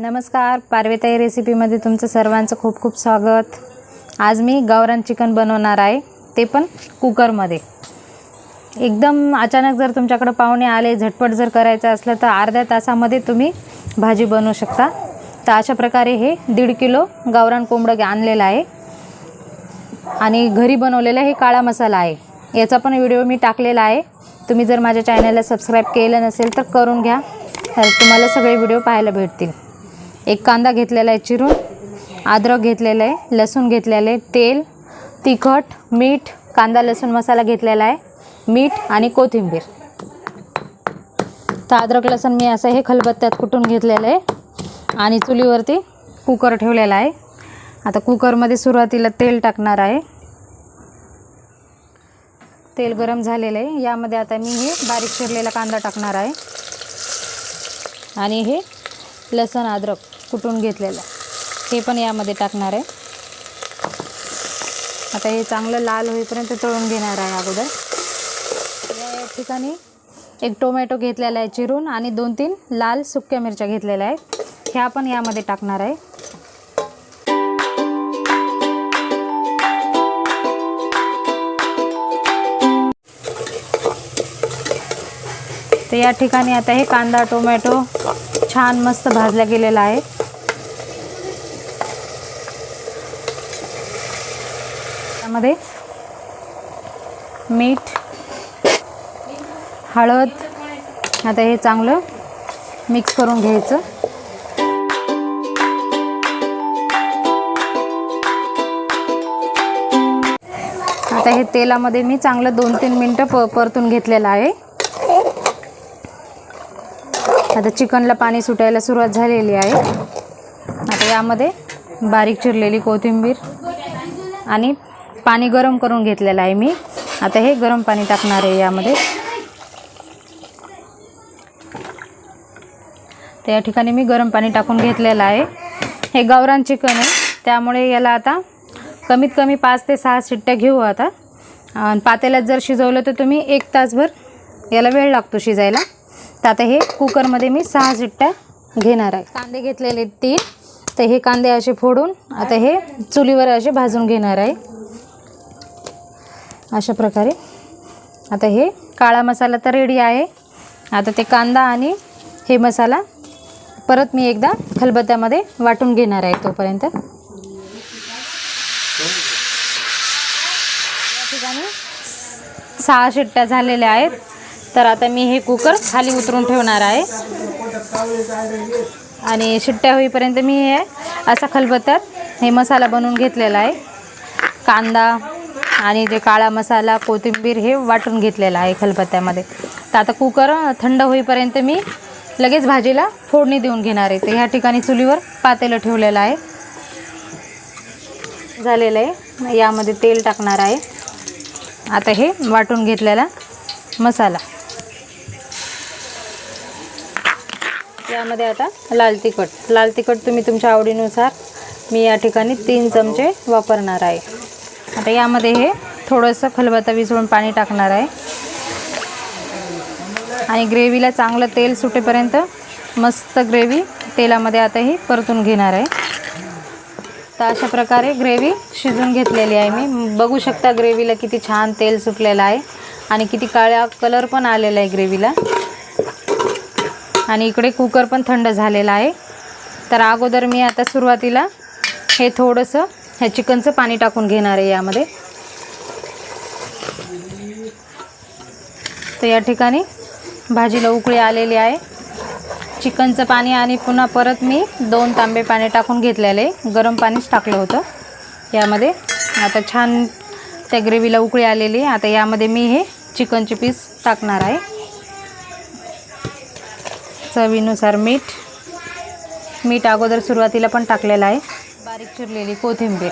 नमस्कार, पारवे ताई रेसिपीमध्ये तुमचं सर्वांचं खूप खूप स्वागत। आज मी गावरान चिकन बनवणार आहे, ते पण कुकरमध्ये। एकदम अचानक जर तुमच्याकडे पाहुणे आले, झटपट जर करायचं असलं तर अर्ध्या तासामध्ये तुम्ही भाजी बनवू शकता। तर अशा प्रकारे हे 1.5 किलो गावरान कोंबडं आणलेलं आहे आणि घरी बनवलेला हे काळा मसाला आहे। याचा पण व्हिडिओ मी टाकलेला आहे, तुम्ही जर माझ्या चॅनलला सबस्क्राइब केलं नसेल तर करून घ्या, तुम्हाला सगळे व्हिडिओ पाहायला भेटतील। एक कांदा घेतलेला आहे चिरून, अद्रक घेतलेला आहे, लसूण घेतलेला आहे, तेल, तिखट, मीठ, कांदा लसूण मसाला घेतलेला आहे, मीठ आणि कोथिंबीर। तर अद्रक लसूण मी असं हे खलबत्त्यात कुटून घेतलेलं आहे आणि चुलीवरती कुकर ठेवलेला आहे। आता कुकरमध्ये सुरुवातीला तेल टाकणार आहे। तेल गरम झालेलं आहे, यामध्ये आता मी हे बारीक चिरलेला कांदा टाकणार आहे आणि हे लसूण अद्रक कुटून घेतलेलं हे पण यामध्ये टाकणार आहे। आता हे चांगलं लाल होईपर्यंत तळून घेणार आहे अगोदर। या ठिकाणी एक टोमॅटो घेतलेला आहे चिरून आणि 2-3 लाल सुक्या मिरच्या घेतलेल्या आहेत, ह्या पण यामध्ये टाकणार आहे। तर या ठिकाणी आता हे कांदा टोमॅटो छान मस्त भाजला गेलेला आहे। त्यामध्ये मीठ, हळद, आता हे चांगलं मिक्स करून घ्यायचं। आता हे तेलामध्ये मी चांगलं 2-3 मिनिटं परतून घेतलेलं आहे। आता चिकनला पाणी सुटायला सुरुवात झालेली आहे। आता यामध्ये बारीक चिरलेली कोथिंबीर आणि पाणी गरम करून घेतलेलं आहे मी। आता हे गरम पाणी टाकणार आहे यामध्ये। तर या ठिकाणी मी गरम पाणी टाकून घेतलेलं आहे। हे गावरान चिकन आहे, त्यामुळे याला आता कमीत कमी 5 ते 6 शिट्ट्या घेऊ आता। पातेल्यात जर शिजवलं तर तुम्ही 1 तासभर याला वेळ लागतो शिजायला। तर आता हे कुकरमध्ये मी 6 शिट्ट्या घेणार आहे। कांदे घेतलेले 3, तर हे कांदे असे फोडून आता हे चुलीवर असे भाजून घेणार आहे अशा प्रकारे। आता हे काळा मसाला तर रेडी आहे। आता ते कांदा आणि हे मसाला परत मी एकदा खलबत्त्यामध्ये वाटून घेणार आहे तोपर्यंत। या ठिकाणी 6 शिट्ट्या झालेल्या आहेत, तर आता मी हे कुकर खाली उतरून ठेवणार आहे आणि शिट्ट्या होईपर्यंत मी हे असा खलबत्त्यात हे मसाला बनवून घेतलेला आहे। कांदा आणि जे काळा मसाला कोथिंबीर हे वाटून घेतलेला आहे खलबत्त्यामध्ये। तर आता कुकर थंड होईपर्यंत मी लगेच भाजीला फोडणी देऊन घेणार आहे। तर ह्या ठिकाणी चुलीवर पातेलं ठेवलेलं आहे, झालेलं आहे। यामध्ये तेल टाकणार आहे। आता हे वाटून घेतलेला मसाला, यामध्ये आता लाल तिखट तुम्ही तुमच्या आवडीनुसार, मी या ठिकाणी 3 चमचे वापरणार आहे। आता यामध्ये हे थोडंसं खलबत्ता विझवून पाणी टाकणार आहे आणि ग्रेव्हीला चांगलं तेल सुटेपर्यंत मस्त ग्रेव्ही तेलामध्ये आता ही परतून घेणार आहे। तर अशा प्रकारे ग्रेव्ही शिजवून घेतलेली आहे मी। बघू शकता ग्रेव्हीला किती छान तेल सुटलेलं आहे आणि किती काळा कलर पण आलेला आहे ग्रेव्हीला। आणि इकडे कुकर पण थंड झालेला आहे। तर अगोदर मी आता सुरुवातीला हे थोडंसं हे चिकनचं पाणी टाकून घेणार आहे यामध्ये। तर या ठिकाणी भाजीला उकळी आलेली आहे। चिकनचं पाणी आणि पुन्हा परत मी 2 तांबे पाणी टाकून घेतलेले, गरम पाणीच टाकलं होतं यामध्ये। आता छान त्या ग्रेव्हीला उकळी आलेली आहे। आता यामध्ये मी हे चिकनचे पीस टाकणार आहे। चवीनुसार मीठ अगोदर सुरुवातीला पण टाकलेलं आहे। बारीक चिरलेली कोथिंबीर।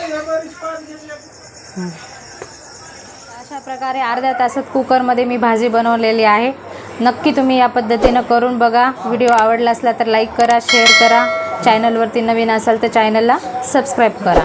अशा प्रकारे अर्ध्या तासात कुकरमध्ये मी भाजी बनवलेली आहे। नक्की तुम्ही या पद्धतीनं करून बघा। व्हिडिओ आवडला असला तर लाईक करा, शेअर करा। चॅनलवरती नवीन असाल तर चॅनलला सबस्क्राईब करा।